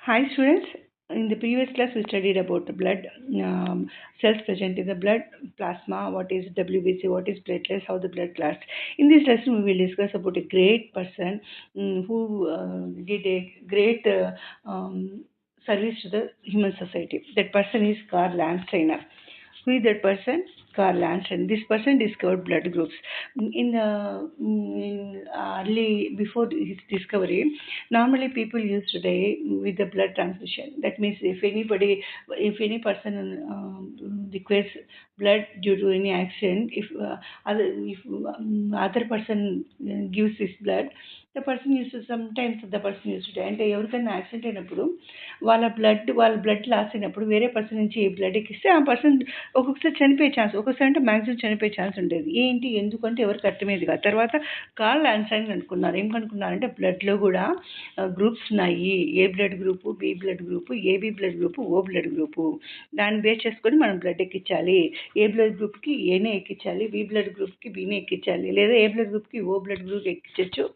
Hi students, in the previous class we studied about the blood cells present in the blood, plasma, what is WBC, what is platelets, how the blood clots. In this lesson we will discuss about a great person who did a great service to the human society. That person is Karl Landsteiner. Who is that person? Karl Landsteiner. This person discovered blood groups. In early, before his discovery, normally people used to die with the blood transfusion. That means if any person requires blood due to any accident, if other person gives his blood, the person used to die. అంటే ఎవరికైనా accident అయినప్పుడు వాళ్ళ blood loss అయినప్పుడు వేరే person నుంచి blood ఎక్కిస్తే ఆ person ఒక్కొక్కసారి చనిపోయే ఛాన్స్, ఒక్కొక్కసారి అంటే మ్యాక్సిమం చనిపోయే ఛాన్స్ ఉండేది. ఏంటి ఎందుకంటే ఎవరికి అర్థమయ్యేది కాదు. తర్వాత కార్ల్ లాన్స్టైన్ కనుక్కున్నారు. ఏం కనుక్కున్నారంటే బ్లడ్లో కూడా గ్రూప్స్ ఉన్నాయి. A blood group, B blood group, AB blood group, O blood group. దాన్ని బేస్ చేసుకొని మనం బ్లడ్ ఎక్కించాలి. ఏ బ్లడ్ గ్రూప్కి ఏనే ఎక్కించాలి, బి బ్లడ్ గ్రూప్కి బీనే ఎక్కించాలి, లేదా ఏ బ్లడ్ గ్రూప్కి ఓ బ్లడ్ గ్రూప్ ఎక్కించవచ్చు,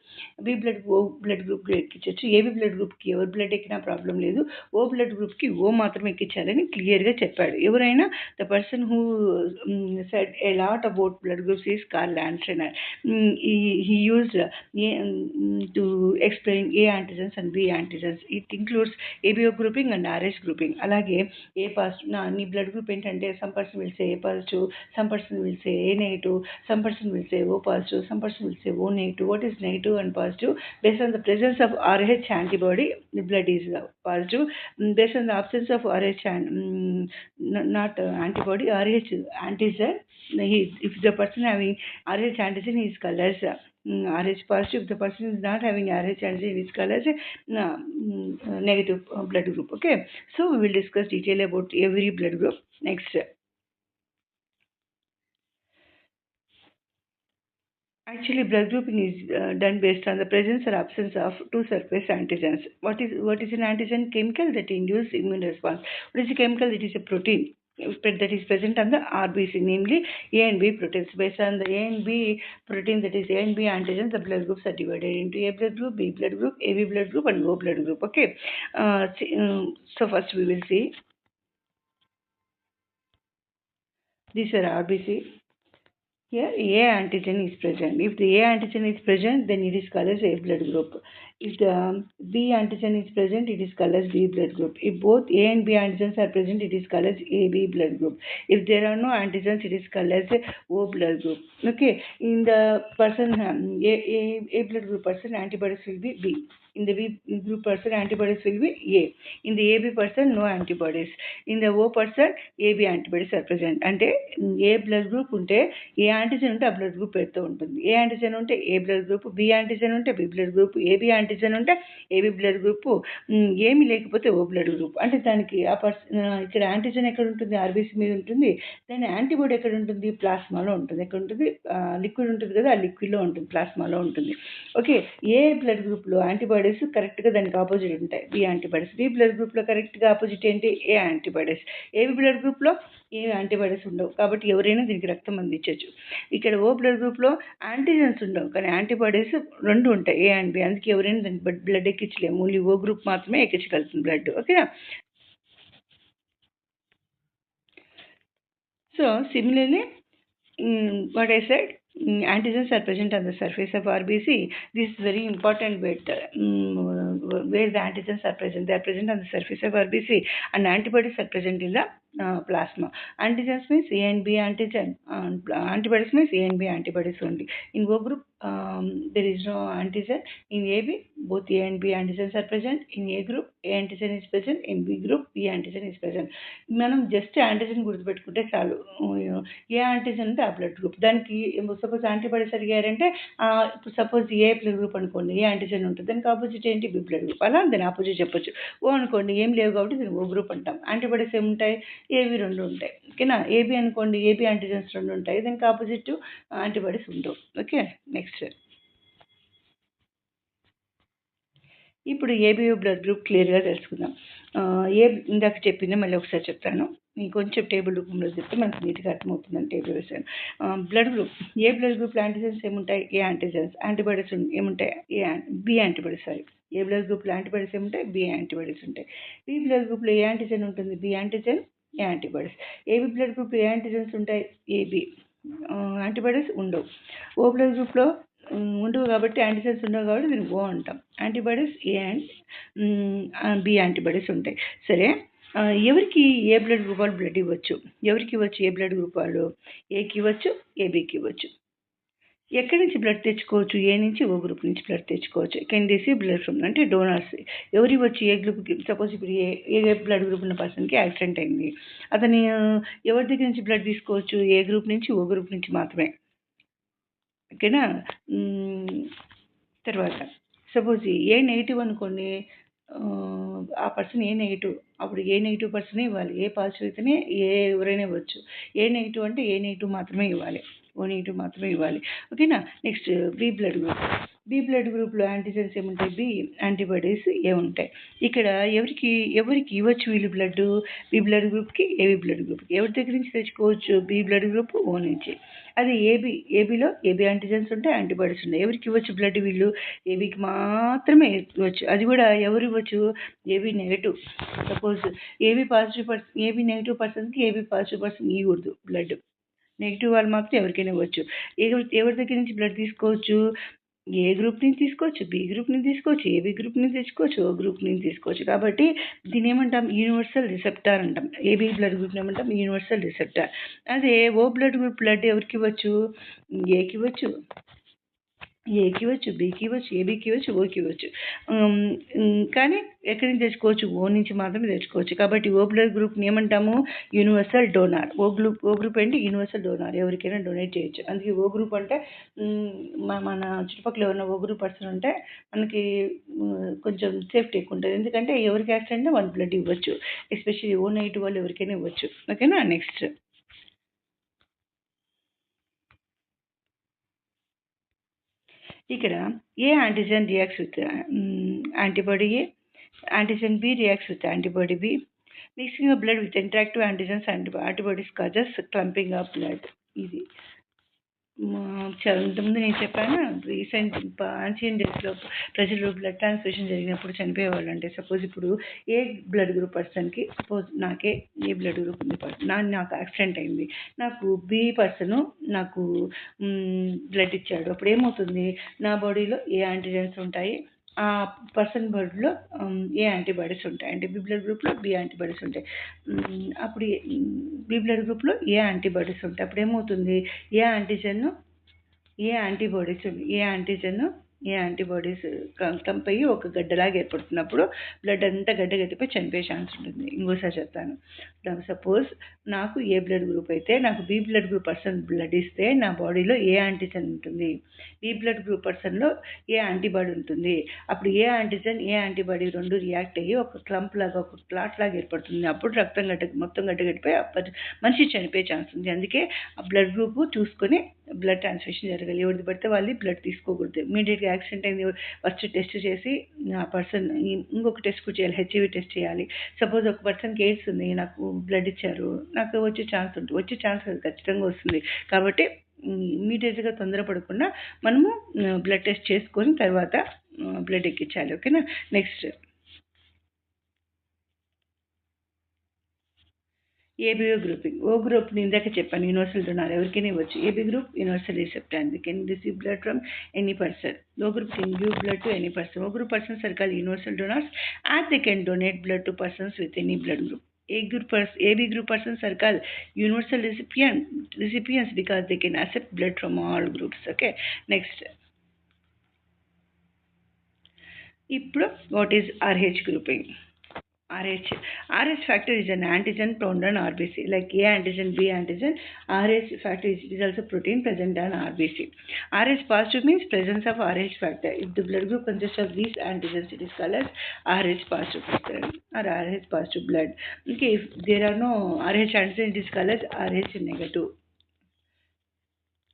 B blood O blood group ఎక్కించవచ్చు, ఏబి బ్లడ్ గ్రూప్కి ఎవరు బ్లడ్ ఎక్కినా ప్రాబ్లం లేదు, ఓ బ్లడ్ గ్రూప్కి ఓ మాత్రమే ఎక్కించాలని క్లియర్గా చెప్పాడు. ఎవరైనా the person who said a lot about blood groups is Karl Landsteiner. He used to explain A antigens and B antigens. It includes ABO grouping and RH grouping. అలాగే ఏ positive నీ blood group ఏంటంటే some person will say A positive, some person will say A negative, some person will say O positive, some person will say O negative. What is negative and positive? Based on the presence of RH antibody, the blood is positive. Based on the absence of RH not antibody, RH antigen, if the person having RH antigen, he is called as RH positive. If the person is not having RH antigen, he is called as negative blood group. Okay, so we will discuss detail about every blood group next. Actually, blood grouping is done based on the presence or absence of two surface antigens. What is an antigen? Chemical that induces immune response. What is a chemical? It is a protein that is present on the RBC, namely A and B proteins. Based on the A and B protein, that is A and B antigens, the blood groups are divided into A blood group, B blood group, AB blood group, and O blood group. Okay, so first we will see these are RBC. Here A antigen is present. If the A antigen is present, then it is called as A blood group. If the B antigen is present, it is called as B blood group. If both A and B antigens are present, it is called as AB blood group. If there are no antigens, it is called as O blood group. Okay, in the person A blood group person, antibodies will be B. In the B group person, antibodies will be A. In the AB person, no antibodies. In the O person, AB antibodies are present. అంటే ఏ blood group ఉంటే ఏ antigen ఉంటే ఆ blood group పేరుతో ఉంటుంది. A antigen ఉంటే A blood group, B antigen ఉంటే B blood group, AB antigen ఉంటే AB blood group, ఏమి లేకపోతే ఓ బ్లడ్ గ్రూప్. అంటే దానికి ఆ ఇక్కడ యాంటిజెన్ ఎక్కడ ఉంటుంది? ఆర్బీసీ మీద ఉంటుంది. దాని యాంటీబాడీ ఎక్కడ ఉంటుంది? ప్లాస్మాలో ఉంటుంది. ఎక్కడ ఉంటుంది? లిక్విడ్ ఉంటుంది కదా, ఆ లిక్విడ్లో ఉంటుంది, ప్లాస్మాలో ఉంటుంది. ఓకే, ఏ బ్లడ్ గ్రూప్లో యాంటీబాడీస్ కరెక్ట్గా దానికి ఆపోజిట్ ఉంటాయి, బి యాంటీబాడీస్. బి బ్లడ్ గ్రూప్లో కరెక్ట్గా ఆపోజిట్ ఏంటి? ఏ యాంటీబాడీస్. ఏబి బ్లడ్ గ్రూప్లో ఏ యాంటీబాడీస్ ఉండవు, కాబట్టి ఎవరైనా దీనికి రక్తం అందించవచ్చు. ఇక్కడ ఓ బ్లడ్ గ్రూప్లో యాంటీజెన్స్ ఉండవు, కానీ యాంటీబాడీస్ రెండు ఉంటాయి, ఏ అండ్ బి. అందుకే ఎవరైనా దానికి బ్లడ్ ఎక్కించలేము, ఓన్లీ ఓ గ్రూప్ మాత్రమే ఎక్కించగలుగుతుంది బ్లడ్. ఓకేనా? So similarly, what I said, antigens are present on the surface of RBC. This is very important bit. Where the antigens are present, they are present on the surface of RBC, and antibodies are present in the plasma. Antigens means A and B antigen, antibodies means A and B antibodies only. In O group, there is no antigen. In AB, both A and B antigens are present. In A group, A antigen is present. In B group, B antigen is present. మనం just antigen గుర్తుపెట్టుకుంటే చాలు. ఏ antigen అంటే ఆ blood group. దానికి suppose antibodies అడిగారంటే ఇప్పుడు suppose ఏ blood group అనుకోండి, ఏ antigen ఉంటుంది, దానికి ఆపోజిట్ ఏంటి? B blood group. అలా దాని ఆపోజిట్ చెప్పొచ్చు. ఓ అనుకోండి, ఏం లేవు కాబట్టి దీనికి ఓ గ్రూప్ అంటాం. యాంటీబాడీస్ ఏముంటాయి? ఏవి రెండు ఉంటాయి. ఓకేనా? ఏబి అనుకోండి, ఏబి యాంటిజెన్స్ రెండు ఉంటాయి, దానికి ఆపోజిట్ యాంటీబాడీస్ ఉండవు. ఓకే, నెక్స్ట్ ఇప్పుడు ఏబిఓ బ్లడ్ గ్రూప్ క్లియర్గా తెలుసుకుందాం. ఇందాక చెప్పింది మళ్ళీ ఒకసారి చెప్తాను. కొంచెం టేబుల్ రూపంలో చెప్తే మనకు నీట్గా అర్థమవుతుందని టేబుల్ వేసాను. బ్లడ్ గ్రూప్, ఏ బ్లడ్ గ్రూప్లో యాంటీజెన్స్ ఏముంటాయి? A antigens. యాంటీబాడీస్ ఏముంటాయి? B antibodies. Sorry, A blood గ్రూప్లో యాంటీబాడీస్ ఏముంటాయి? బి యాంటీబాడీస్ ఉంటాయి. బి బ్లడ్ గ్రూప్లో ఏ యాంటీజెన్ ఉంటుంది? B antigen, A antibodies. AB blood గ్రూప్లో ఏ యాంటీజెన్స్ ఉంటాయి? ఏబి. యాంటీబాడీస్ ఉండవు. ఓ బ్లడ్ గ్రూప్లో ఉండవు కాబట్టి, యాంటీజెన్స్ ఉండవు కాబట్టి దీన్ని ఓ అంటాం. Antibodies A and B antibodies ఉంటాయి. సరే, ఎవరికి ఏ బ్లడ్ గ్రూప్ వాళ్ళు బ్లడ్ ఇవ్వచ్చు? ఎవరికి ఇవ్వచ్చు ఏ బ్లడ్ గ్రూప్ వాళ్ళు? ఏకి ఇవ్వచ్చు, ఏబికి ఇవ్వచ్చు. ఎక్కడి నుంచి బ్లడ్ తెచ్చుకోవచ్చు? ఏ నుంచి ఓ గ్రూప్ నుంచి బ్లడ్ తెచ్చుకోవచ్చు. కెన్ రిసీవ్ బ్లడ్ ఫ్రమ్ అంటే డోనర్స్. ఎవరు ఇవ్వచ్చు ఏ గ్రూప్కి? సపోజ్ ఇప్పుడు ఏ బ్లడ్ గ్రూప్ ఉన్న పర్సన్కి యాక్సిడెంట్ అయింది, అతని ఎవరి దగ్గర నుంచి బ్లడ్ తీసుకోవచ్చు? ఏ గ్రూప్ నుంచి, ఓ గ్రూప్ నుంచి మాత్రమే. ఓకేనా? తర్వాత సపోజ్ ఏ నెగిటివ్ అనుకోండి, ఆ పర్సన్ ఏ నెగిటివ్, అప్పుడు ఏ నెగిటివ్ పర్సనే ఇవ్వాలి. ఏ పాజిటివ్ అయితేనే ఎవరైనా ఇవ్వచ్చు. ఏ నెగిటివ్ అంటే ఏ నెగిటివ్ మాత్రమే ఇవ్వాలి, ఓ నెగిటివ్ మాత్రమే ఇవ్వాలి. ఓకేనా? Next B blood group. B blood గ్రూప్లో యాంటీజెన్స్ ఏముంటాయి? బి యాంటీబాడీస్ ఏముంటాయి. ఇక్కడ ఎవరికి ఇవ్వచ్చు వీళ్ళు బ్లడ్? బి బ్లడ్ గ్రూప్కి, ఏబి బ్లడ్ గ్రూప్కి. ఎవరి దగ్గర నుంచి తెచ్చుకోవచ్చు? బి బ్లడ్ గ్రూప్ ఓ నుంచి. అదే ఏబిలో ఏబి యాంటీజెన్స్ ఉంటాయి, యాంటీబాడీస్ ఉంటాయి. ఎవరికి ఇవ్వచ్చు బ్లడ్ వీళ్ళు? ఏబికి మాత్రమే ఇవ్వచ్చు. అది కూడా ఎవరు ఇవ్వచ్చు? AB negative. Suppose AB negative పర్సన్కి ఏబి పాజిటివ్ పర్సన్ ఇవ్వకూడదు బ్లడ్. నెగిటివ్ వాళ్ళు మాత్రం ఎవరికైనా ఇవ్వచ్చు. ఎవరి దగ్గర నుంచి బ్లడ్ తీసుకోవచ్చు? ఏ గ్రూప్ నుంచి తీసుకోవచ్చు, బి గ్రూప్ నుంచి తీసుకోవచ్చు, ఏబి గ్రూప్ నుంచి తీసుకోవచ్చు, ఓ గ్రూప్ నుంచి తీసుకోవచ్చు. కాబట్టి దీని ఏమంటాం? యూనివర్సల్ రిసెప్టార్ అంటాం. ఏబి బ్లడ్ గ్రూప్ ఏమంటాం? Universal receptor. అదే ఓ బ్లడ్ గ్రూప్ బ్లడ్ ఎవరికి ఇవ్వచ్చు? ఏకి ఇవ్వచ్చు, ఏకి ఇవ్వచ్చు, బీకి ఇవ్వచ్చు, ఏబీకి ఇవ్వచ్చు, ఓకి ఇవ్వచ్చు. కానీ ఎక్కడి నుంచి తెచ్చుకోవచ్చు? ఓ నుంచి మాత్రమే తెచ్చుకోవచ్చు. కాబట్టి ఓ బ్లడ్ గ్రూప్ని ఏమంటాము? Universal donor. ఓ గ్రూప్ అంటే యూనివర్సల్ డోనార్, ఎవరికైనా డొనేట్ చేయొచ్చు. అందుకే ఓ గ్రూప్ అంటే మన చుట్టుపక్కల ఉన్న ఓ గ్రూప్ పర్సన్ ఉంటే మనకి కొంచెం సేఫ్టీ ఎక్కువ ఉంటుంది. ఎందుకంటే ఎవరికి యాక్సిడెంట్ వన్ బ్లడ్ ఇవ్వచ్చు. ఎస్పెషల్లీ ఓ నెగిటివ్ వాళ్ళు ఎవరికైనా ఇవ్వచ్చు. ఓకేనా? నెక్స్ట్ ఇక్కడ A antigen reacts with antibody A, antigen B reacts with antibody B. Mixing of blood with interactive antigens and antibodies causes clumping of blood. ఇది ఇంతకుముందు నేను చెప్పాను. రీసెంట్ ఆన్షియన్ డేస్లో ప్రజలు బ్లడ్ ట్రాన్స్ఫ్యూషన్ జరిగినప్పుడు చనిపోయేవాళ్ళు. అంటే సపోజ్ ఇప్పుడు ఏ బ్లడ్ గ్రూప్ పర్సన్కి, సపోజ్ నాకే ఏ బ్లడ్ గ్రూప్ ఉంది నాకు యాక్సిడెంట్ అయింది, నాకు బి పర్సన్ నాకు బ్లడ్ ఇచ్చాడు. అప్పుడు ఏమవుతుంది? నా బాడీలో ఏ యాంటీజెన్స్ ఉంటాయి, ఆ పర్సన్ బాడీలో ఏ యాంటీబాడీస్ ఉంటాయి. అంటే బి బ్లడ్ గ్రూప్లో బి యాంటీబాడీస్ ఉంటాయి. అప్పుడు బి బ్లడ్ గ్రూప్లో ఏ యాంటీబాడీస్ ఉంటాయి. అప్పుడు ఏమవుతుంది? ఏ యాంటీబాడీస్ కంపయ్యి ఒక గడ్డలాగా ఏర్పడుతున్నప్పుడు బ్లడ్ అంతా గడ్డ గట్టిపోయి చనిపోయే ఛాన్స్ ఉంటుంది. ఇంకోసారి చెప్తాను. సపోజ్ నాకు ఏ బ్లడ్ గ్రూప్ అయితే నాకు B blood group person blood ఇస్తే నా బాడీలో ఏ యాంటీజెన్ ఉంటుంది, బి బ్లడ్ గ్రూప్ పర్సన్లో ఏ యాంటీబాడీ ఉంటుంది. అప్పుడు ఏ యాంటీజెన్ ఏ యాంటీబాడీ రెండు రియాక్ట్ అయ్యి ఒక క్లంప్ లాగా, ఒక క్లాట్ లాగా ఏర్పడుతుంది. అప్పుడు రక్తం మొత్తం గడ్డగట్టిపోయి మనిషి చనిపోయే ఛాన్స్ ఉంది. అందుకే ఆ బ్లడ్ గ్రూప్ చూసుకొని బ్లడ్ ట్రాన్స్ఫ్యూషన్ జరగాలి. ఎవరిది పడితే వాళ్ళు బ్లడ్ తీసుకోకూడదు. ఇమీడియట్గా యాక్సిడెంట్ అయింది ఫస్ట్ టెస్ట్ చేసి ఆ పర్సన్ ఇంకొక టెస్ట్ కూడా చేయాలి, హెచ్ఐవి టెస్ట్ చేయాలి. సపోజ్ ఒక పర్సన్కి ఎయిడ్స్ ఉంది, నాకు బ్లడ్ ఇచ్చారు, నాకు వచ్చే ఛాన్స్ ఉంటుంది. వచ్చే ఛాన్స్ ఖచ్చితంగా వస్తుంది. కాబట్టి ఇమీడియట్గా తొందరపడకుండా మనము బ్లడ్ టెస్ట్ చేసుకొని తర్వాత బ్లడ్ ఎక్కించాలి. ఓకేనా? Next ABO grouping. O group ఇందాక చెప్పాను, యూనివర్సల్ డోనార్ ఎవరికైనా ఇవ్వచ్చు. AB group universal receptor, the can receive blood from any person. O group can give blood to any person. O group persons are called universal donors as they can donate blood to persons with any blood group. AB group persons are called universal recipients because they can accept blood from all groups. Okay, next. ఇప్పుడు what is RH grouping? RH factor is an antigen found on RBC. Like A antigen, B antigen, RH factor is also protein present on RBC. RH positive means presence of RH factor. If the blood group consists of these antigens, it is called as RH positive factor or RH positive blood. Okay, if there are no RH antigen, it is called as RH negative.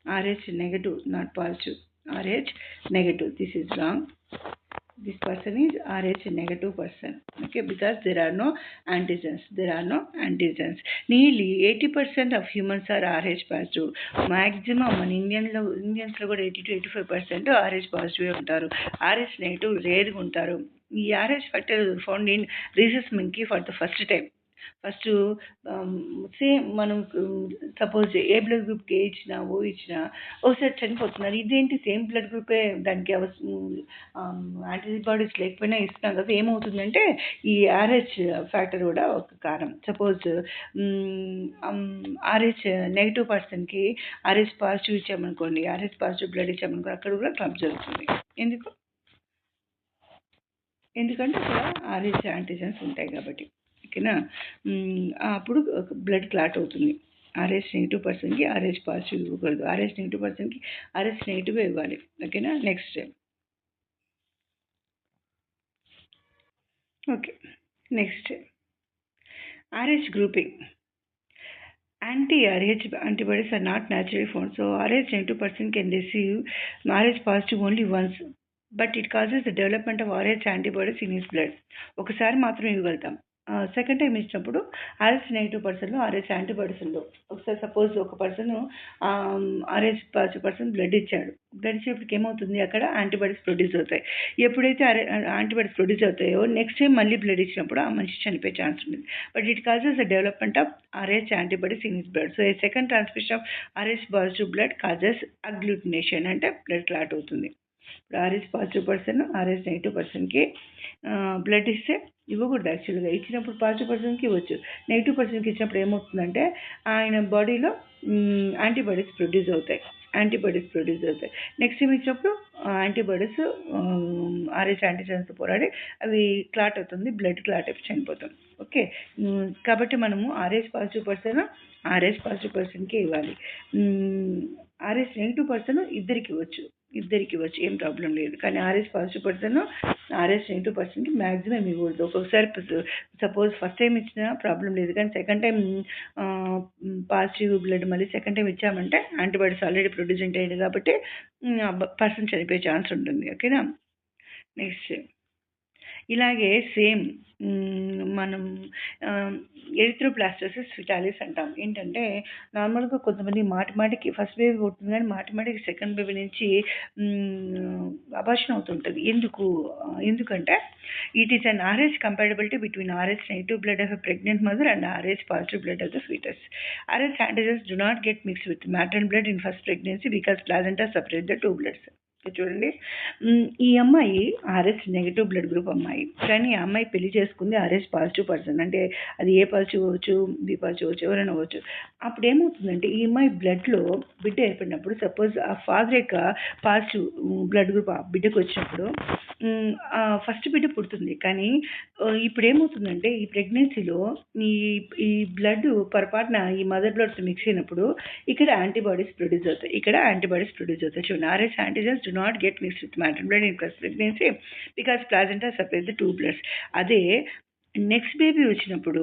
RH negative, not positive. RH negative. This is wrong. this person is Rh negative person. Okay, because there are no antigens. Nearly 80% of humans are Rh positive. Maximum మన Indians లో కూడా 80 to 85% RH positive ఉంటారు. RH negative రేర్గా ఉంటారు. ఈ RH factor found in recess monkey for the first time. First same మనం suppose ఏ blood గ్రూప్కి ఏ ఇచ్చినా ఓ ఇచ్చినా ఒకసారి చనిపోతున్నారు. ఇదేంటి సేమ్ బ్లడ్ గ్రూపే దానికి యాంటీబాడీస్ లేకపోయినా ఇస్తున్నాం కదా, ఏమవుతుందంటే ఈ ఆర్హెచ్ ఫ్యాక్టర్ కూడా ఒక కారణం. సపోజ్ ఆర్హెచ్ నెగిటివ్ పర్సన్కి ఆర్హెచ్ పాజిటివ్ ఇచ్చామనుకోండి, ఆర్హెచ్ పాజిటివ్ బ్లడ్ ఇచ్చామనుకోండి, అక్కడ కూడా క్లబ్ జరుగుతుంది. ఎందుకంటే అక్కడ ఆర్హెచ్ యాంటీజెన్స్ ఉంటాయి కాబట్టి. ఓకేనా, అప్పుడు బ్లడ్ క్లాట్ అవుతుంది. ఆర్హెచ్ నెగిటివ్ పర్సన్కి ఆర్హెచ్ పాజిటివ్ ఇవ్వకూడదు, ఆర్హెచ్ నెగిటివ్ పర్సన్కి ఆర్హెచ్ నెగిటివ్ ఇవ్వాలి. ఓకేనా, next RH grouping. Anti-RH antibodies are not naturally found. So RH negative person can receive RH positive only once, but it causes the development of RH antibodies in his blood. ఒకసారి మాత్రం ఇవ్వగలుగుతాం. Second time ఇచ్చినప్పుడు RH negative పర్సన్లో RH antibodies ఉండవు. ఒకసారి suppose ఒక person RH positive person blood ఇచ్చినప్పటికి ఏమవుతుంది, అక్కడ యాంటీబాడీస్ ప్రొడ్యూస్ అవుతాయి. ఎప్పుడైతే యాంటీబాడీస్ ప్రొడ్యూస్ అవుతాయో నెక్స్ట్ టైం మళ్ళీ బ్లడ్ ఇచ్చినప్పుడు ఆ మనిషి చనిపోయే ఛాన్స్ ఉంటుంది. But it causes the development of RH antibodies in his blood. So a second transmission of RH positive blood causes agglutination, అంటే బ్లడ్ క్లాట్ అవుతుంది. ఇప్పుడు RH positive person RH negative పర్సన్కి బ్లడ్ ఇస్తే ఇవ్వకూడదు. యాక్చువల్గా ఇచ్చినప్పుడు పాజిటివ్ పర్సన్కి ఇవ్వచ్చు, నెగిటివ్ పర్సన్కి ఇచ్చినప్పుడు ఏమవుతుందంటే ఆయన బాడీలో యాంటీబాడీస్ ప్రొడ్యూస్ అవుతాయి. నెక్స్ట్ టైం ఇచ్చినప్పుడు యాంటీబాడీస్ RH యాంటీజెన్స్తో పోరాడి అవి క్లాట్ అవుతుంది, బ్లడ్ క్లాట్ అయిపోయి చనిపోతాం. ఓకే, కాబట్టి మనము RH పాజిటివ్ పర్సన్కే ఇవ్వాలి. RH నెగిటివ్ పర్సన్ ఇద్దరికి ఇవ్వచ్చు, ఏం ప్రాబ్లం లేదు. కానీ RH positive person RH negative పర్సన్కి మ్యాక్సిమం ఇవ్వకూడదు. ఒక్కొక్కసారి సపోజ్ ఫస్ట్ టైం ఇచ్చినా ప్రాబ్లం లేదు, కానీ సెకండ్ టైం పాజిటివ్ బ్లడ్ మళ్ళీ సెకండ్ టైం ఇచ్చామంటే యాంటీబాడీస్ ఆల్రెడీ ప్రొడ్యూస్ అయ్యాయి కాబట్టి పర్సన్ చనిపోయే ఛాన్స్ ఉంటుంది. ఓకేనా, నెక్స్ట్ ఇలాగే సేమ్ మనం ఎరిథ్రోబ్లాస్టోసిస్ ఫిటాలిస్ అంటాం. ఏంటంటే నార్మల్గా కొంతమంది మాటికి ఫస్ట్ బేబీ పుట్టింది, కానీ మాటికి సెకండ్ బేబీ నుంచి అబార్షన్ అవుతుంటుంది. ఎందుకంటే it is an RH compatibility between RH negative blood of a pregnant mother and RH positive blood of the foetus. RH antigens do not get mixed with maternal blood in first pregnancy because placenta separate the two bloods. చూడండి, ఈ అమ్మాయి RH negative blood group అమ్మాయి, కానీ ఆ అమ్మాయి పెళ్లి చేసుకుంది RH positive person. అంటే అది ఏ పాజిటివ్ అవ్వచ్చు, బి పాజిటివ్ అవ్వచ్చు, ఎవరైనా అవ్వచ్చు. అప్పుడు ఏమవుతుందంటే ఈ అమ్మాయి బ్లడ్లో బిడ్డ ఏర్పడినప్పుడు సపోజ్ ఆ ఫాదర్ యొక్క పాజిటివ్ బ్లడ్ గ్రూప్ ఆ బిడ్డకు వచ్చినప్పుడు ఫస్ట్ బిడ్డ పుడుతుంది. కానీ ఇప్పుడు ఏమవుతుందంటే ఈ ప్రెగ్నెన్సీలో ఈ బ్లడ్ పొరపాటున ఈ మదర్ బ్లడ్తో మిక్స్ అయినప్పుడు ఇక్కడ యాంటీబాడీస్ ప్రొడ్యూస్ అవుతాయి. చూడండి, RH antigens do not get mixed with maternal blood in first pregnancy because placenta separate the two bloods. అదే నెక్స్ట్ బేబీ వచ్చినప్పుడు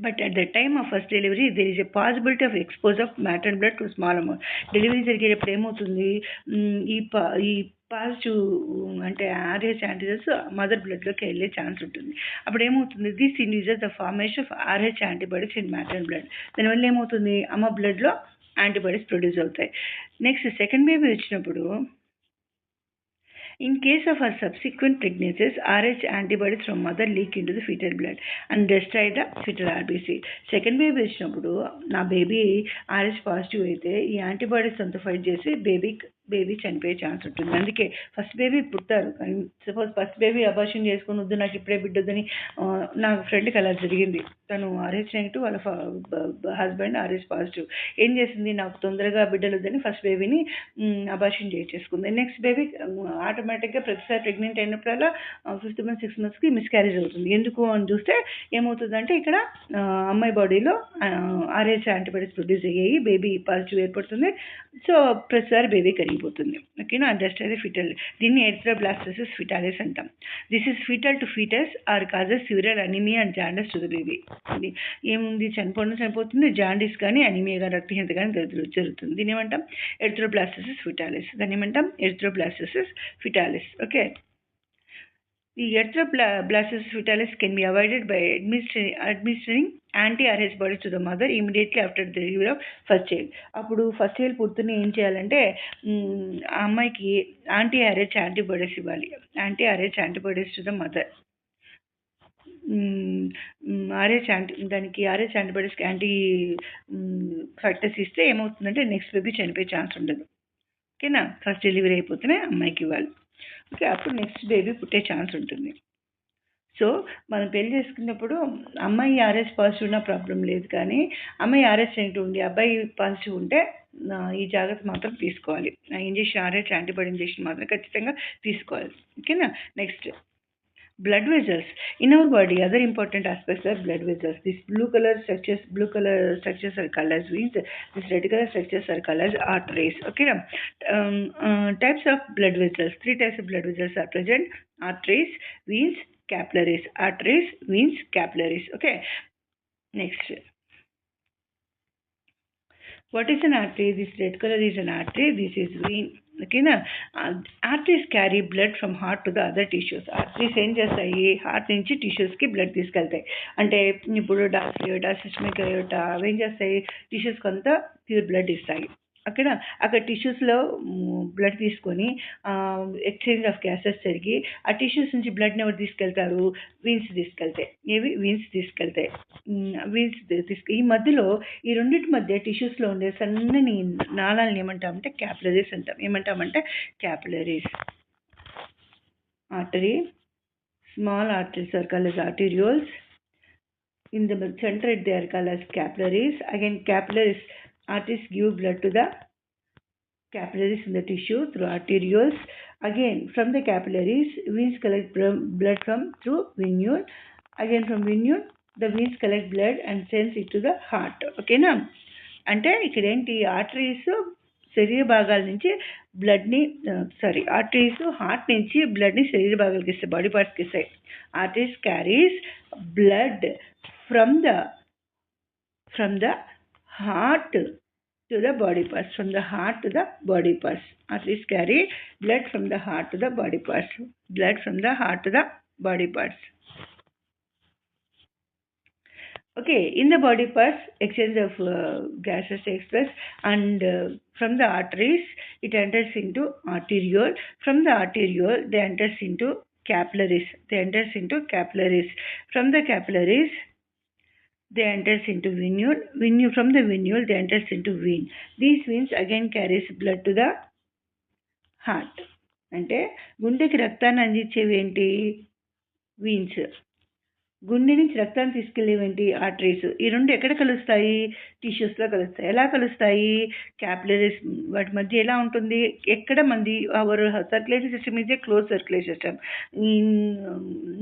but at the time of first delivery there is a possibility of expose of maternal blood to small amount. Delivery జరిగేటప్పుడు ఏమవుతుంది, ఈ positive అంటే RH antigens mother బ్లడ్లోకి వెళ్ళే chance ఉంటుంది. అప్పుడు ఏమవుతుంది, this induces the formation of RH antibodies in maternal blood. దానివల్ల ఏమవుతుంది, అమ్మ బ్లడ్లో యాంటీబాడీస్ ప్రొడ్యూస్ అవుతాయి. నెక్స్ట్ సెకండ్ బేబీ వచ్చినప్పుడు in case of her subsequent pregnancies, RH antibodies from mother leak into the fetal blood and destroy the fetal RBC. Second baby వచ్చినప్పుడు నా baby RH positive అయితే ఈ యాంటీబాడీస్ అంతా fight చేసి baby చనిపోయే chance ఉంటుంది. అందుకే ఫస్ట్ బేబీ పుడతారు, కానీ సపోజ్ ఫస్ట్ బేబీ అబార్షన్ చేసుకుని వద్దు నాకు ఇప్పుడే బిడ్డొద్దని, నా ఫ్రెండ్కి అలా జరిగింది. తను RH నెగిటివ్, వాళ్ళ హస్బెండ్ RH పాజిటివ్. ఏం చేసింది, నాకు తొందరగా బిడ్డలు వద్దని ఫస్ట్ బేబీని అబార్షన్ చేసుకుంది. నెక్స్ట్ బేబీ ఆటోమేటిక్గా ప్రతిసారి ప్రెగ్నెంట్ అయినప్పుడల్లా 5th month 6 monthsకి మిస్క్యారేజ్ అవుతుంది. ఎందుకు అని చూస్తే ఏమవుతుందంటే ఇక్కడ అమ్మాయి బాడీలో RH యాంటీబాడీస్ ప్రొడ్యూస్ అయ్యాయి, బేబీ పాజిటివ్ ఏర్పడుతుంది. సో ప్రతిసారి బేబీ కరిగిపోతుంది. ఓకేనా, జస్ట్ అది ఫిటల్. దీన్ని ఎరిథ్రోబ్లాస్టోసిస్ ఫిటాలిస్ అంటాం. This is fetal to fetus or causes severe anaemia and jaundice to the baby. ఏముంది, చనిపోతుంది, జాండీస్ కానీ అనీమియా కానీ రక్తహీనత కానీ జరుగుతుంది. దీన్ని ఏమంటాం, ఎరిథ్రోబ్లాస్టోసిస్ ఫిటాలిస్. దాన్ని ఏమంటాం, erythroblastosis ఫిటాలిస్. Okay. The erythroblastosis fetalis can be avoided by administering anti-RH bodies to the mother immediately after the delivery of first child. అప్పుడు ఫస్ట్ చైల్డ్ పుడుతూనే ఏం చేయాలంటే ఆ అమ్మాయికి యాంటీ-RH యాంటీబాడీస్ ఇవ్వాలి. యాంటీ-RH యాంటీబాడీస్ టు ద మదర్. దానికి RH యాంటీబాడీస్కి యాంటీ ఫ్యాక్టర్స్ ఇస్తే ఏమవుతుందంటే next baby చనిపోయే ఛాన్స్ ఉండదు. ఓకేనా? ఫస్ట్ డెలివరీ అయిపోతేనే అమ్మాయికి ఇవ్వాలి. ఓకే, అప్పుడు నెక్స్ట్ బేబీ పుట్టే ఛాన్స్ ఉంటుంది. సో మనం పెళ్లి చేసుకున్నప్పుడు అమ్మాయి RH పాజిటివ్ ఉన్న ప్రాబ్లం లేదు, కానీ అమ్మాయి RH నెగిటివ్ ఉంది, అబ్బాయి పాజిటివ్ ఉంటే ఈ జాగ్రత్త మాత్రం తీసుకోవాలి. ఇంజెక్షన్ RH యాంటీబాడీ ఇంజెక్షన్ మాత్రం ఖచ్చితంగా తీసుకోవాలి. ఓకేనా? Next, blood vessels in our body. Other important aspects are blood vessels. These blue color structures are called as veins. These red color structures are called as arteries. Okay, types of blood vessels. 3 types of blood vessels are present: arteries, veins, capillaries. Arteries, veins, capillaries. Okay, next, what is an artery? This red color is an artery. This is vein. ఓకేనా? Arteries carry blood from heart to the other tissues. Arteries ఏం చేస్తాయి? Heart నుంచి టిష్యూస్కి blood తీసుకెళ్తాయి. అంటే ఇప్పుడు డాక్టరియోటా, systemic iota అవి ఏం చేస్తాయి? టిష్యూస్కి అంతా ప్యూర్ బ్లడ్ ఇస్తాయి. ఓకేనా? అక్కడ టిష్యూస్లో బ్లడ్ తీసుకొని ఎక్స్చేంజ్ ఆఫ్ గ్యాసెస్ జరిగి ఆ టిష్యూస్ నుంచి బ్లడ్ని ఎవరు తీసుకెళ్తారు? వీన్స్ తీసుకెళ్తాయి. ఏవి? వీన్స్ తీసుకెళ్తాయి. ఈ మధ్యలో ఈ రెండింటి మధ్య టిష్యూస్లో ఉండే సన్నని నాళాలను ఏమంటామంటే క్యాపిలరీస్ అంటాం. ఏమంటామంటే capillaries. Artery, small arteries are called as arterioles. In the center they are called as capillaries. Again, capillaries, arteries give blood to the capillaries in the tissue through arterioles. Again, from the capillaries, veins collect blood through venule. Again, from venule, the veins collect blood and sends it to the heart. ఓకేనా? అంటే ఇక్కడ ఏంటి? Arteries శరీర భాగాల నుంచి బ్లడ్ని arteries heart నుంచి బ్లడ్ని శరీర భాగాలకి ఇస్తాయి, బాడీ పార్ట్స్కి ఇస్తాయి. Arteries carries blood from the heart to the body parts. From the heart to the body parts. Arteries carry blood from the heart to the body parts. Blood from the heart to the body parts. Okay, in the body parts, exchange of gases takes place, and from the arteries, it enters into arteriole. From the arteriole, they enters into capillaries. From the capillaries, they enters into venule. From the venule, they enters into vein. These veins again carries blood to the heart. అంటే గుండెకి రక్తాన్ని అందించేవి ఏంటి? Veins. గుండె నుంచి రక్తాన్ని తీసుకెళ్ళేవేంటి? Arteries. ఈ రెండు ఎక్కడ కలుస్తాయి? టిష్యూస్లో కలుస్తాయి. ఎలా కలుస్తాయి? క్యాపిలరీస్. వాటి మధ్య ఎలా ఉంటుంది? ఎక్కడ మంది our circulatory system is a close circulatory system.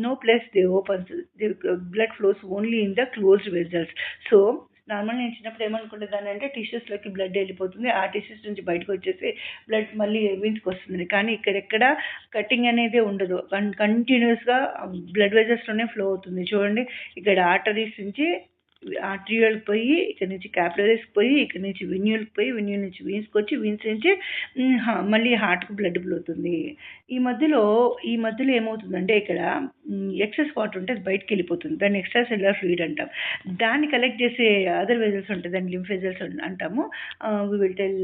No place they opens. The blood flows only in the closed vessels. So normal నేను చిన్నప్పుడు ఏమనుకుంటుందాన్ని అంటే టిష్యూస్లోకి బ్లడ్ వెళ్ళిపోతుంది, ఆ టిష్యూస్ నుంచి బయటకు వచ్చేసి బ్లడ్ మళ్ళీ వీన్స్కి వస్తుంది. కానీ ఇక్కడెక్కడ కటింగ్ అనేది ఉండదు, కంటిన్యూస్గా బ్లడ్ వెజల్స్లోనే ఫ్లో అవుతుంది. చూడండి, ఇక్కడ ఆర్టరీస్ నుంచి ఆర్టరియోల్కి పోయి, ఇక్కడ నుంచి క్యాపిలరీస్కి పోయి, ఇక్కడ నుంచి వెన్యూల్కి పోయి, వెన్యూల్ నుంచి వీన్స్కి వచ్చి, వీన్స్ నుంచి మళ్ళీ హార్ట్కి బ్లడ్ ఫ్లో అవుతుంది. ఈ మధ్యలో ఏమవుతుందంటే ఇక్కడ ఎక్సెస్ వాటర్ ఉంటే అది బయటకు వెళ్ళిపోతుంది. దాన్ని ఎక్స్ట్రా సెల్యులర్ ఫ్లూయిడ్ అంటాం. దాన్ని కలెక్ట్ చేసే అదర్ వెజల్స్ ఉంటాయి, దాన్ని లింఫ్ వెజల్స్ అంటాము. We will tell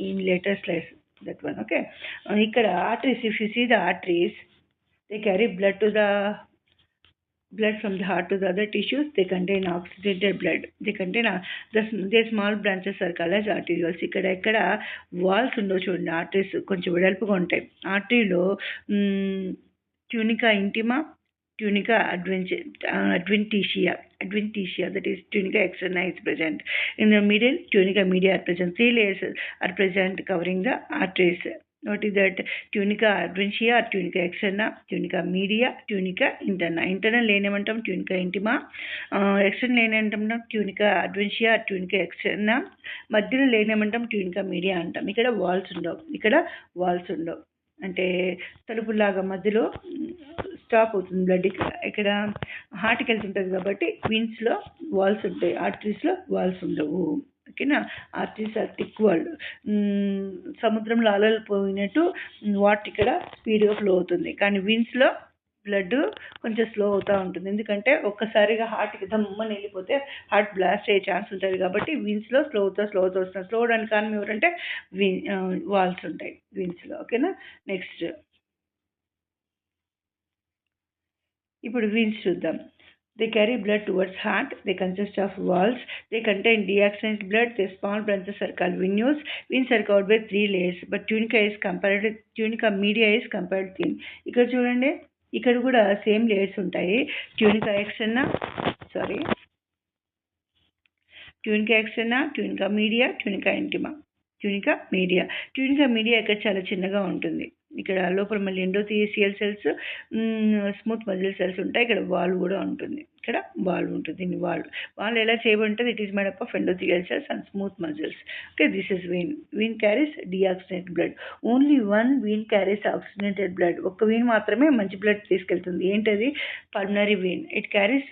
in later slides that one. Okay, ఇక్కడ arteries, if you see the arteries, they carry blood from the heart to the other tissues. They contain oxygenated blood. They contain their small branches are called as arterioles. ఇక్కడ walls ఉండవు చూడండి. Arteries కొంచెం వెడల్పుగా ఉంటాయి. ఆర్టరీలో ట్యూనికా ఇంటిమా, tunica adventitia, that is tunica externa is present. In the middle, tunica media are present. 3 layers are present covering the arteries. What is that? Tunica adventitia or tunica externa, tunica media, tunica interna. Internal lane ఏమంటాం tunica intima, external lane ఏమంటాం tunica adventitia or tunica externa. మధ్యలో lane ఏమంటాం tunica media అంటాం. ఇక్కడ walls ఉండవు. అంటే తలుపులాగా మధ్యలో stop అవుతుంది బ్లడ్. ఇక్కడ హార్ట్కి వెళ్తుంటుంది కాబట్టి వీన్స్లో వాల్స్ ఉంటాయి, ఆర్టరీస్లో వాల్స్ ఉండవు. ఓకేనా? Arteries are thick walled. సముద్రంలో అలలు పోయినట్టు వాటర్ ఇక్కడ స్పీడ్గా ఫ్లో అవుతుంది, కానీ వీన్స్లో బ్లడ్ కొంచెం స్లో అవుతూ ఉంటుంది. ఎందుకంటే ఒక్కసారిగా హార్ట్కి దమ్మని వెళ్ళిపోతే హార్ట్ బ్లాస్ట్ అయ్యే ఛాన్స్ ఉంటుంది. కాబట్టి వీన్స్లో స్లో వస్తుంది. స్లో అవడానికి కారణం ఎవరంటే వాల్స్ ఉంటాయి వీన్స్లో. ఓకేనా. నెక్స్ట్ ఇప్పుడు వీన్స్ చూద్దాం. They carry blood towards heart. They consist of valves. They contain deoxygenated blood. The small branches are called venules. Veins are covered by 3 layers, but tunica media is compared thin. ఇక్కడ చూడండి, ఇక్కడ కూడా same layers ఉంటాయి. ట్యూనికా externa, ట్యూనికా media, ట్యూనికా ఇంటిమా. ట్యూనికా media ఇక్కడ చాలా చిన్నగా ఉంటుంది. ఇక్కడ లోపల మళ్ళీ ఎండోథీసియల్ సెల్స్, స్మూత్ మజిల్ సెల్స్ ఉంటాయి. ఇక్కడ వాల్ కూడా ఉంటుంది. ఇక్కడ వాల్ ఉంటుంది. దీన్ని వాల్ ఎలా చేయబడి it is made up of endothelial cells and smooth muscles. Okay, this is vein carries deoxygenated blood. Only one vein carries oxygenated blood. ఒక్క వీన్ మాత్రమే మంచి బ్లడ్ తీసుకెళ్తుంది. ఏంటది? Pulmonary vein. It carries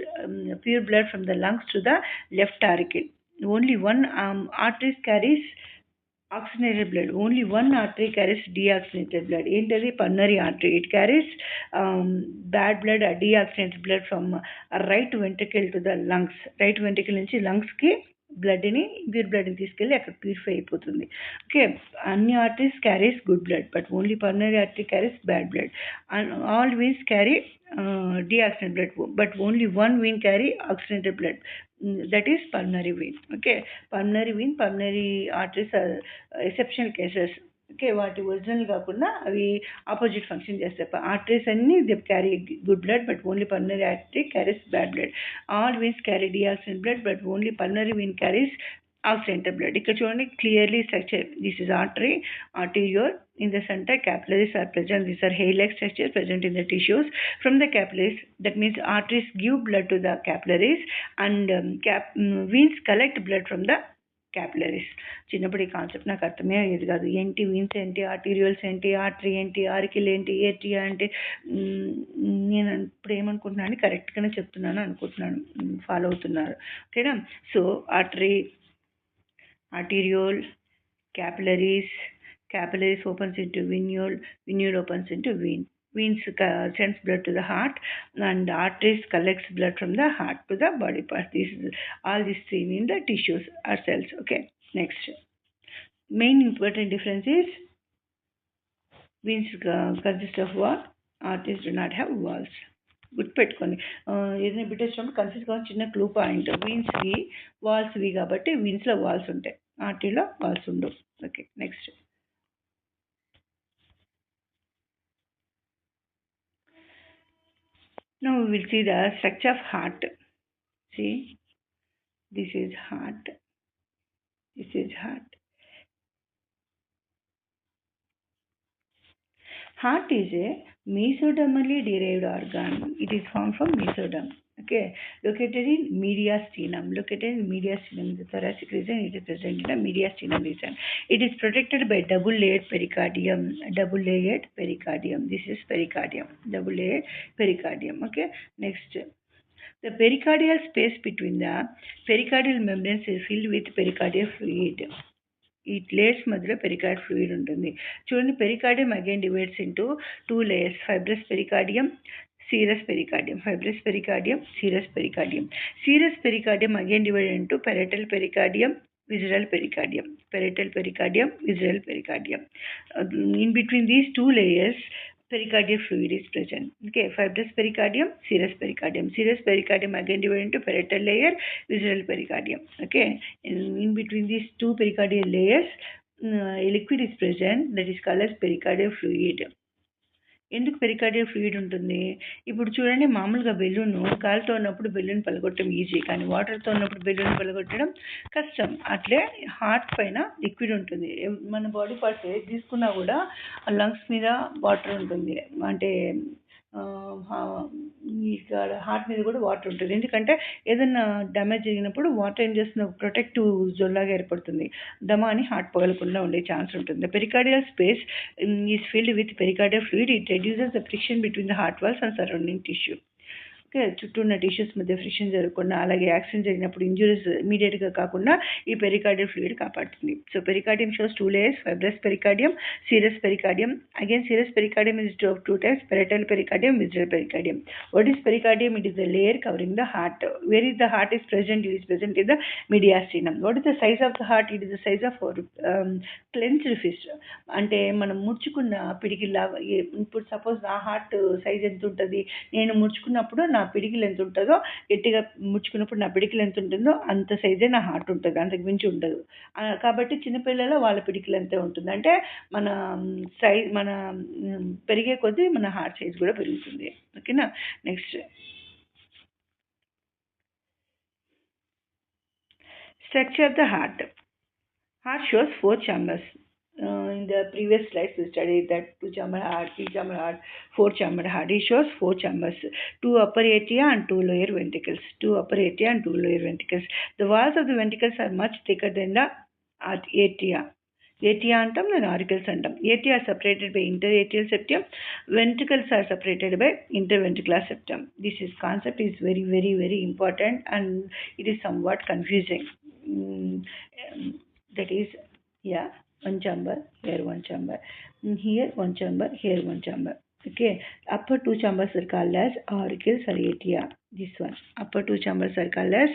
pure blood from the lungs to the left auricle. Only one artery carries oxygenated blood. Only one artery carries deoxygenated blood. Entity pulmonary artery. It carries bad blood or deoxygenated blood from right ventricle to the lungs. Right ventricle నుంచి lungs కి బ్లడ్ని, pure బ్లడ్ని తీసుకెళ్ళి అక్కడ purify అయిపోతుంది. Okay, అన్ని arteries carries good blood, but only pulmonary artery carries bad blood. And all veins carry deoxygenated blood, but only one vein carry oxygenated blood. That is pulmonary vein. Okay, pulmonary arteries are exceptional cases. Okay, వాటి original కాకుండా అవి opposite function చేస్తాయి. Arteries అన్ని they carry good blood, but only pulmonary artery carries bad blood. All veins carry deoxygenated blood, but only pulmonary vein carries oxygenated blood. ఇక్కడ చూడండి clearly structure. This is artery, arteriole. In the center, capillaries are present. These are hair-like structures present in the tissues. From the capillaries, that means arteries give blood to the capillaries, and veins collect blood from the capillaries. చిన్నప్పుడు ఈ concept నాకు అర్థమే అయ్యేది కాదు. ఏంటి veins ఏంటి, arterioles ఏంటి, artery ఏంటి, ఆరికిల్ ఏంటి, ఏట్రియా అంటే. నేను ఇప్పుడు ఏమనుకుంటున్నాను, కరెక్ట్గానే చెప్తున్నాను అనుకుంటున్నాను, ఫాలో అవుతున్నారు. ఓకేనా. So artery, arteriole, capillaries opens into venule opens into vein. Veins sends blood to the heart, and arteries collects blood from the heart to the body parts. All this seen in the tissues or cells. Okay, next. Main important difference is veins consist of what? Arteries do not have walls. గుర్తుపెట్టుకోండి. ఏదైనా bit వచ్చినప్పుడు confuse కావాలి. చిన్న clue point. వీన్స్కి వాల్స్వి కాబట్టి వీన్స్లో walls ఉంటాయి, ఆర్టరీలో walls ఉండవు. Okay, next. Now we will see the structure of heart. See, this is heart. Heart is a mesodermally derived organ. It is formed from mesoderm. Okay, located in mediastinum. The thoracic region, it is present in the mediastinum region. It is protected by double-layered pericardium. This is pericardium. Double-layered pericardium. Okay, next. The pericardial space between the pericardial membranes is filled with pericardial fluid. ఈ layers మధ్యలో పెరికార్డ్ fluid ఉంటుంది. చూడండి, pericardium again divides into 2 layers, fibrous pericardium, serous pericardium. Serous pericardium again divide into పెరటల్ pericardium, visceral pericardium. In between these 2 layers, pericardial fluid is present. Okay, fibrous pericardium, serous pericardium again divided into parietal layer, visceral pericardium. Okay, in between these 2 pericardial layers, a liquid is present that is called as pericardial fluid. ఎందుకు pericardial fluid ఉంటుంది? ఇప్పుడు చూడండి, మామూలుగా balloon గాలితో ఉన్నప్పుడు balloon పలగొట్టడం easy, కానీ వాటర్తో ఉన్నప్పుడు బెలూన్ పలగొట్టడం కష్టం. అట్లే హార్ట్ పైన లిక్విడ్ ఉంటుంది. మన బాడీ పార్ట్స్ తీసుకున్నా కూడా లంగ్స్ మీద వాటర్ ఉంటుంది, అంటే ఇక్కడ హార్ట్ మీద కూడా వాటర్ ఉంటుంది. ఎందుకంటే ఏదైనా డ్యామేజ్ జరిగినప్పుడు వాటర్ ఏం చేస్తున్న ప్రొటెక్టివ్ జోన్లాగా ఏర్పడుతుంది, దమ అని హార్ట్ పగలకుండా ఉండే ఛాన్స్ ఉంటుంది. The pericardial space is filled with pericardial fluid. It reduces the friction between the heart walls and surrounding tissue. Okay, చుట్టూ ఉన్న టిష్యూస్ మధ్య ఫ్రిక్షన్ జరగకుండా, అలాగే యాక్సిడెంట్ జరిగినప్పుడు ఇంజురీస్ ఇమీడియట్గా కాకుండా ఈ పెరికార్డియల్ ఫ్లూయిడ్ కాపాడుతుంది. So pericardium shows 2 layers, fibrous pericardium, serous pericardium. Again, serous pericardium is of 2 types, parietal pericardium, visceral pericardium. What is pericardium? It is a layer covering the heart. Where is the heart is present? It is present in the mediastinum. What is the size of the heart? It is the size of clenched fist. అంటే మనం ముడుచుకున్న పిడికిలా. ఇప్పుడు suppose నా heart size ఎంత ఉంటుంది, నేను ముడుచుకున్నప్పుడు నా పిడికిలు ఎంత ఉంటుందో, గట్టిగా ముడుచుకున్నప్పుడు నా పిడికిలు ఎంత ఉంటుందో అంత సైజే నా హార్ట్ ఉంటుంది, అంతకు మించి ఉండదు. కాబట్టి చిన్నపిల్లల వాళ్ళ పిడికిలు ఎంత ఉంటుంది అంటే మన మన పెరిగే కొద్దీ మన హార్ట్ సైజ్ కూడా పెరుగుతుంది. ఓకేనా. Next structure of the heart. Heart shows 4 chambers. In the previous slides, we studied that 2-chamber heart, 3-chamber heart, 4-chamber heart. It shows 4 chambers, 2 upper atria and 2 lower ventricles. 2 upper atria and 2 lower ventricles. The walls of the ventricles are much thicker than the atria. Atria antam and auricles antam. Atria are separated by interatrial septum. Ventricles are separated by interventricular septum. This concept is very, very, very important, and it is somewhat confusing. That is, yeah, 1 chamber, here 1 chamber, here 1 chamber, here 1 chamber. Okay, upper 2 chambers are called as auricles or atria. This one, upper 2 chambers are called as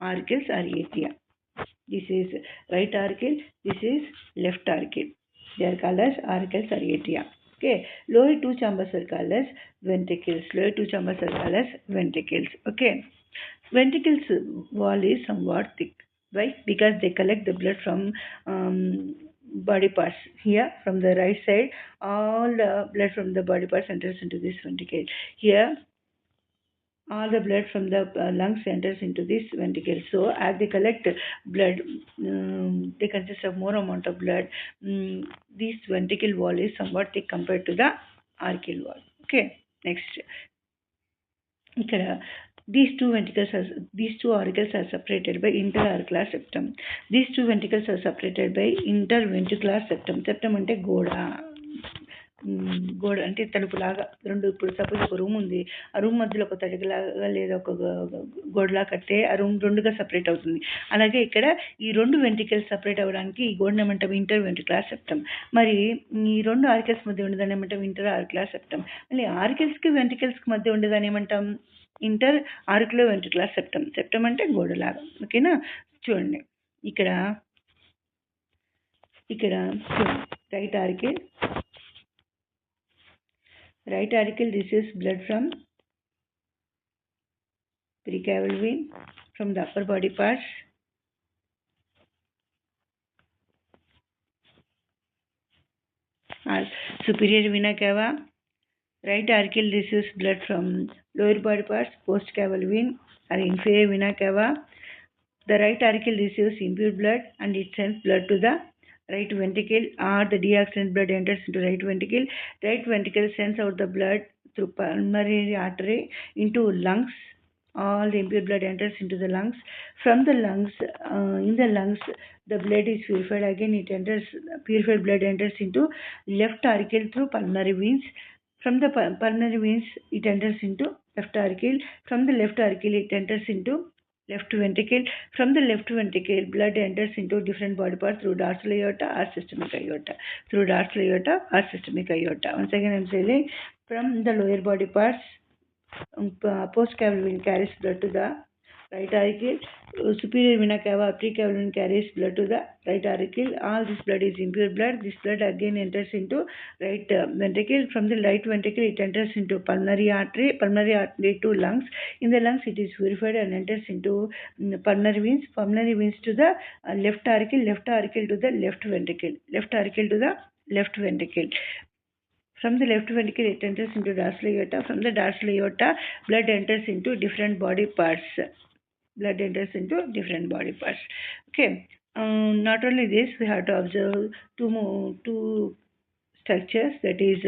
auricles or atria. This is right auricle, this is left auricle. They are called as auricles or atria. Okay, lower 2 chambers are called as ventricles. Lower 2 chambers are called as ventricles. Okay, ventricles wall is somewhat thick. Why? Because they collect the blood from body parts. Here, from the right side, all the blood from the body parts enters into this ventricle. Here, all the blood from the lungs enters into this ventricle. So, as they collect blood, they consist of more amount of blood. This ventricle wall is somewhat thick compared to the auricle wall. Okay, next. These two auricles are separated by interauricular septum. These two ventricles are separated by interventricular septum. Septum ante గోడ అంటే తలుపులాగా రెండు. ఇప్పుడు suppose ఒక room ఉంది, ఆ room మధ్యలో ఒక తలుపులాగా లేదా ఒక గోడలా కడితే ఆ రూమ్ రెండుగా సపరేట్ అవుతుంది. అలాగే ఇక్కడ ఈ 2 వెంట్రికల్స్ సపరేట్ అవ్వడానికి ఈ గోడను ఏమంటాం? Interventricular septum. మరి ఈ 2 ఆరికల్స్ మధ్య ఉండేదాన్ని ఏమంటాం? Inter auricular septum. మళ్ళీ ఆరికల్స్కి వెంట్రికల్స్కి మధ్య ఉండేదాన్ని ఏమంటాం? Inter auriculo ventricular septum. Septum అంటే గోడలాగా. ఓకేనా. చూడండి ఇక్కడ right auricle. Right auricle receives blood from precaval vein from the upper body parts. Superior vena cava. Right auricle receives blood from lower body parts, postcaval vein or inferior vena cava. The right auricle receives impure blood and it sends blood to the right ventricle, or the deoxygenated blood enters into right ventricle. Right ventricle sends out the blood through pulmonary artery into lungs. All the impure blood enters into the lungs. From the lungs, in the lungs, the blood is purified. Again, purified blood enters into left auricle through pulmonary veins. From the pulmonary veins, it enters into left auricle. From the left auricle, it enters into left ventricle. From the left ventricle, blood enters into different body parts through dorsal aorta or systemic aorta. Through dorsal aorta or systemic aorta. Once again, I am saying, from the lower body parts, postcaval vein carries blood to the right auricle. Superior vena cava, precaval vein carries blood to the right auricle. All this blood is impure blood. This blood again enters into right ventricle. From the right ventricle, it enters into pulmonary artery to lungs. In the lungs, it is purified and enters into pulmonary veins to the left auricle to the left ventricle. Left auricle to the left ventricle. From the left ventricle, it enters into dorsal aorta. From the dorsal aorta, blood enters into different body parts. Okay. Not only this, we have to observe two structures. That is,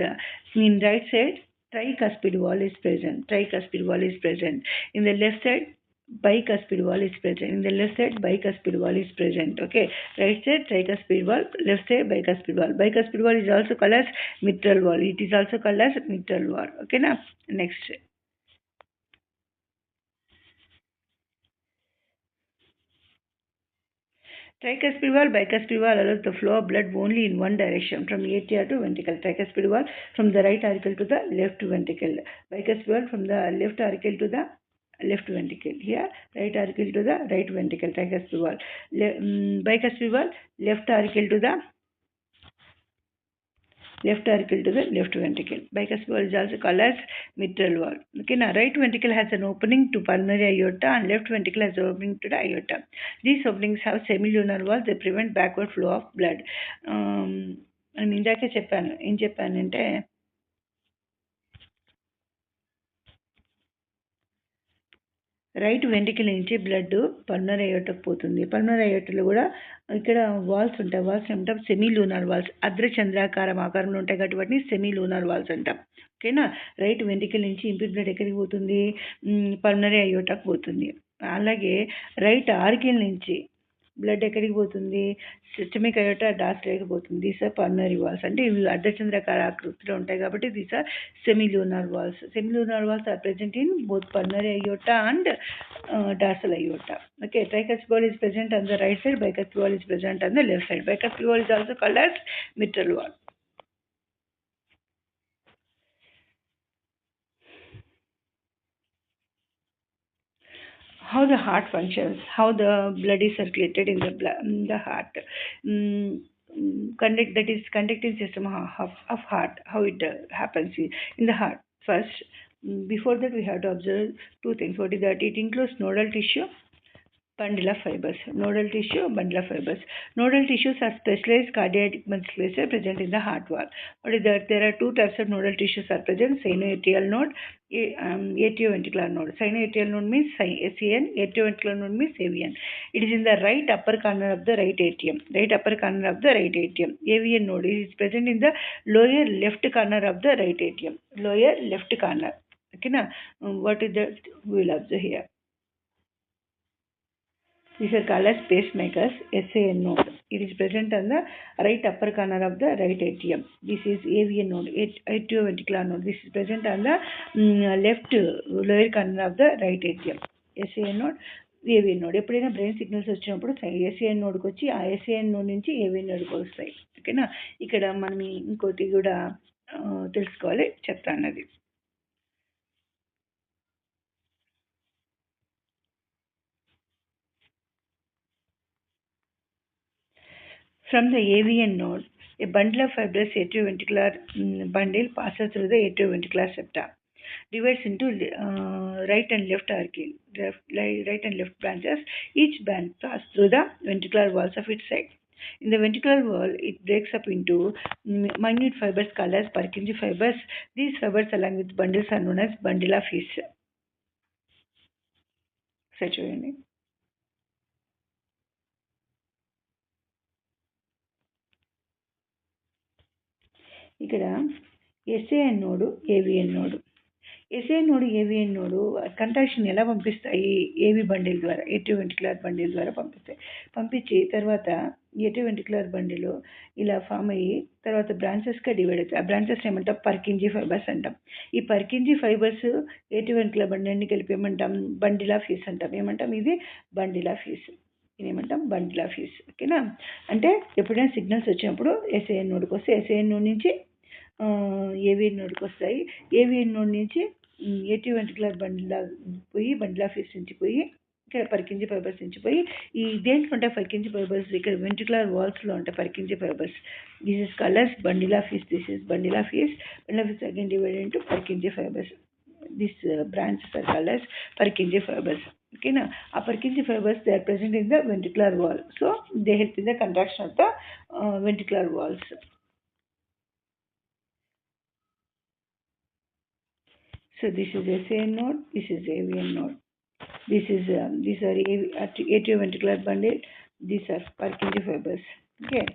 in right side, tricuspid wall is present. In the left side, bicuspid wall is present. Okay. Right side tricuspid wall, left side bicuspid wall. Bicuspid wall is also called as mitral wall. Okay, now next. Tricuspid valve, bicuspid valve allows the flow of blood only in one direction from atria to ventricle. Tricuspid valve from the right auricle to the left ventricle. Bicuspid valve from the left auricle to the left ventricle. Here, right auricle to the right ventricle. Tricuspid valve. Bicuspid valve, left auricle to the left auricle to the left ventricle. Bicuspid valve is also called as mitral valve. Okay, now right ventricle has an opening to pulmonary aorta and left ventricle has an opening to the aorta. These openings have semilunar walls. They prevent backward flow of blood. నేను ఇందాకే చెప్పాను. ఏం చెప్పానంటే right ventricle నుంచి blood pulmonary అయోర్టాకు పోతుంది. Pulmonary అయోర్టాలో కూడా ఇక్కడ walls ఉంటాయి. వాల్స్ ఏమంటాం? Semi lunar walls. అర్ధచంద్రాకారం ఆకారంలో ఉంటాయి కాబట్టి వాటిని సెమీ లూనార్ వాల్స్ అంటాం. ఓకేనా? రైట్ వెంట్రికల్ నుంచి ఇంప్యూర్ బ్లడ్ ఎక్కడికి పోతుంది? పల్మనరీ అయోర్టాకు పోతుంది. అలాగే రైట్ ఆర్కిల్ నుంచి బ్లడ్ ఎక్కడికి పోతుంది? సిస్టమిక్ అయోర్టా డాస్ట్రైడ్కి పోతుంది. These are pulmonary valves. అంటే ఇవి అర్ధచంద్రాకార ఆకృతిలో ఉంటాయి కాబట్టి these are semilunar valves. Semilunar valves are present in both pulmonary aorta and dorsal aorta. Okay, tricuspid valve is present on the right side, bicuspid valve is present on the left side. Bicuspid valve is also called as mitral valve. How the heart functions, how the blood is circulated in the heart. That is conducting system of heart, how it happens in the heart. First, before that we have to observe two things. What is that? It includes nodal tissue, bundle of fibers. Nodal tissue, bundle of fibers. Nodal tissues are specialized cardiac musculature present in the heart wall. What is that? There are two types of nodal tissues are present: sinoatrial node, atrioventricular node. Sinoatrial node means SAN, atrioventricular node means AVN. It is in the right upper corner of the right atrium. Right upper corner of the right atrium. AVN node is present in the lower left corner of the right atrium. Lower left corner. Okay, now what is that? We will observe here. These are called as pacemakers, SAN node. It is present on the right upper corner of the right atrium. This is AVN node, atrioventricular node. This is present on the left lower corner of the right atrium. SAN node, AVN node. ఎప్పుడైనా brain signals వచ్చినప్పుడు SAN నోడ్కి వచ్చి ఆ SAN node నుంచి AVN నోడ్కి వస్తాయి. ఓకేనా? ఇక్కడ మనం ఇంకోటి కూడా తెలుసుకోవాలి, చెప్తాను అది. From the AVN node, a bundle of fibrous atrioventricular bundle passes through the atrioventricular septa, divides into right and left auricle, right and left branches. Each branch passes through the ventricular walls of its side. In the ventricular wall, it breaks up into minute fibers called as Purkinje fibers. These fibers, along with bundles, are known as bundle of His. Such a name. ఇక్కడ SAN node, AVN node. SAN node, AVN node contraction ఎలా పంపిస్తాయి? ఏవి bundle ద్వారా, ఏట్రియోవెంట్రికులర్ bundle ద్వారా పంపిస్తాయి. పంపించి తర్వాత ఏట్రియోవెంట్రికులర్ bundle ఇలా form అయ్యి తర్వాత బ్రాంచెస్గా డివైడ్ అవుతాయి. ఆ బ్రాంచెస్ ఏమంటాం? పర్కింజీ ఫైబర్స్ అంటాం. ఈ పర్కింజీ ఫైబర్స్ ఏట్రియోవెంట్రికులర్ బండిల్ని కలిపి ఏమంటాం? బండిల్ ఆఫ్ హీస్ అంటాం. ఏమంటాం? ఇది బండిల్ ఆఫ్ హీస్. ఇదేమంటాం? Bundle of His. ఓకేనా? అంటే ఎప్పుడైనా సిగ్నల్స్ వచ్చినప్పుడు SAN నోడ్కి వస్తే SAN నోడ్ నుంచి AVN నోడ్కి వస్తాయి. AVN నోడ్ నుంచి ఏట్రియోవెంట్రికులర్ బండిల్ పోయి బండిల్ ఆఫ్ హీస్ నుంచి పోయి ఇక్కడ పర్కింజీ ఫైబర్స్ నుంచి పోయి ఈ దేంట్లో ఉంటాయి పర్కింజీ ఫైబర్స్? ఇక్కడ వెంట్రికులర్ వాల్స్లో ఉంటాయి Purkinje fibres. This is colours bundle of His. This is bundle of His. Bundle of His again divided into Purkinje fibres. These branches are called as Purkinje fibers. Okay, now a Purkinje fibers, they are present in the ventricular wall, so they help in the contraction of the ventricular walls. So this is SAN node, this is AVN node. These are atrioventricular bundle. These are Purkinje fibers. Okay,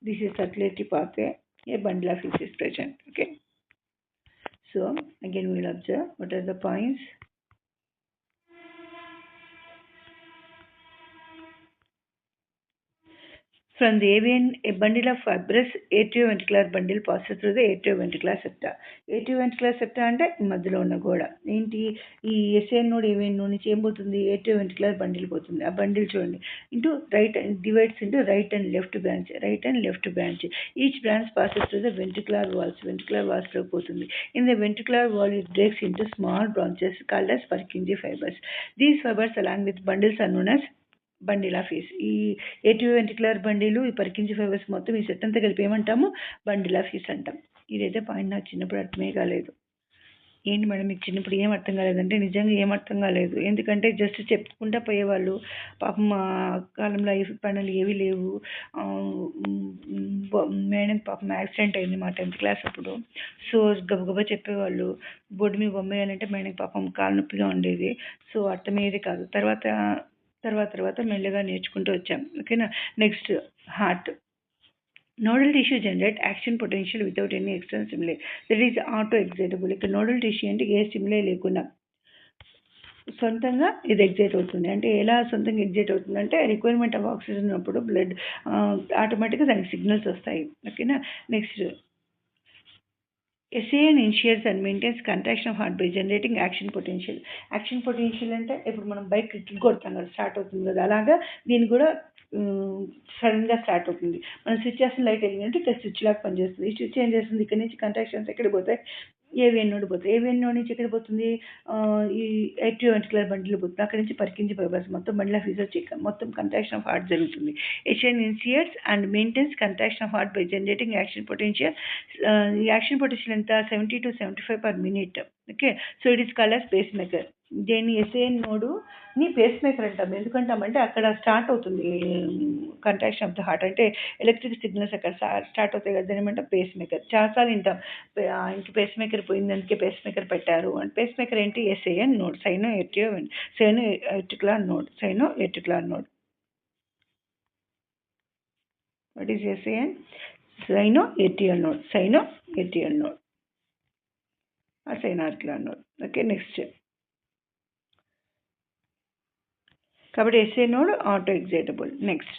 this is circulatory pathway. A bundle of His is present. Okay. So again we will observe what are the points. From the AVN, a bundle of fibrous atrioventricular bundle passes through the atrioventricular septa. Atrioventricular septa అంటే మధ్యలో ఉన్న గోడ. ఏంటి ఈ SAN node AVN node నుంచి ఏం పోతుంది, atrioventricular bundle పోతుంది. ఆ బండిల్ చూడండి into right divides into right and left branch. Each branch passes through the ventricular walls లో పోతుంది. In the ventricular wall it breaks into small branches called as Purkinje fibers. These fibers along with bundles are known as bundle of is. ఈ ఏటియోవెంట్రికులర్ బండిలు, ఈ పర్కింజీ fibres మొత్తం ఈ set అంతా కలిపి ఏమంటాము, బండిల్ ఆఫ్ ఈస్ అంటాం. ఇదైతే పాయింట్ నాకు చిన్నప్పుడు అర్థమే కాలేదు. ఏంటి మేడం మీకు చిన్నప్పుడు ఏం అర్థం కాలేదంటే నిజంగా ఏం అర్థం కాలేదు. ఎందుకంటే జస్ట్ చెప్పుకుంటా పోయేవాళ్ళు. పాపం మా కాలంలో ఈ పనులు ఏవి లేవు. మేడం పాపం యాక్సిడెంట్ అయింది మా 10th క్లాస్ అప్పుడు. సో గబగబా చెప్పేవాళ్ళు. బొడ్డు మీద బొమ్మ వేయాలంటే మేడం పాపం కాలు నొప్పిగా ఉండేది. సో అర్థమయ్యేది కాదు. తర్వాత మెల్లగా నేర్చుకుంటూ వచ్చాం. ఓకేనా. Next heart. Nodal tissue generate action potential without any external stimuli, that is auto excitable. ఇక్కడ నోడల్ టిష్యూ అంటే ఏ స్టిమ్యులై లేకుండా సొంతంగా ఇది ఎగ్జైట్ అవుతుంది. అంటే ఎలా సొంతంగా ఎగ్జైట్ అవుతుంది అంటే రిక్వైర్మెంట్ ఆఫ్ ఆక్సిజన్ ఉన్నప్పుడు బ్లడ్ ఆటోమేటిక్గా దానికి సిగ్నల్స్ వస్తాయి. ఓకేనా. Next SAN initiates and maintains contraction of heart by generating action potential. Action potential అంటే ఇప్పుడు మనం బైక్ కిక్ కొడతాం కదా, స్టార్ట్ అవుతుంది కదా, అలాగా దీన్ని కూడా సడన్గా స్టార్ట్ అవుతుంది. మనం స్విచ్ చేసిన లైట్ వెలిగినట్టు ఇక్కడ స్విచ్ లాగా పనిచేస్తుంది. ఈ స్విచ్ ఏం చేస్తుంది, ఇక్కడ నుంచి కంట్రాక్షన్స్ ఎక్కడికి పోతాయి, ఏవిఎన్ నోడ్ పోతాయి. ఏవిఎన్ నోడ్ నుంచి ఎక్కడ పోతుంది, ఈ ఏట్రియోవెంట్రికులర్ బండిలో పోతుంది. అక్కడ నుంచి పర్కింజీ ఫైబర్స్ మొత్తం బండిలో ఫీజ్ వచ్చి మొత్తం కంట్రాక్షన్ ఆఫ్ హార్ట్ జరుగుతుంది. SAN initiates and maintains contraction of heart by generating action potential. ఈ యాక్షన్ పొటెన్షియల్ ఎంత, 70 to 75 per minute. ఓకే. So it is called as pacemaker. దీన్ని ఎస్ఏఎన్ నోడుని పేస్ మేకర్ అంటాం. ఎందుకంటామంటే అక్కడ స్టార్ట్ అవుతుంది కంట్రాక్షన్ ఆఫ్ ద హార్ట్, అంటే ఎలక్ట్రిక్ సిగ్నల్స్ అక్కడ స్టార్ట్ అవుతాయి కదా, దాని ఏమంటాం పేస్ మేకర్. చాలాసార్లు వింటాం ఇంక పేస్ మేకర్ పోయింది అందుకే పేస్ మేకర్ పెట్టారు అని. పేస్ మేకర్ ఏంటి, SAN node, sino auricular node. What is SAN, sino atrial node or sinoauricular node. Okay. Next కాబట్టి SA node auto excitable. Next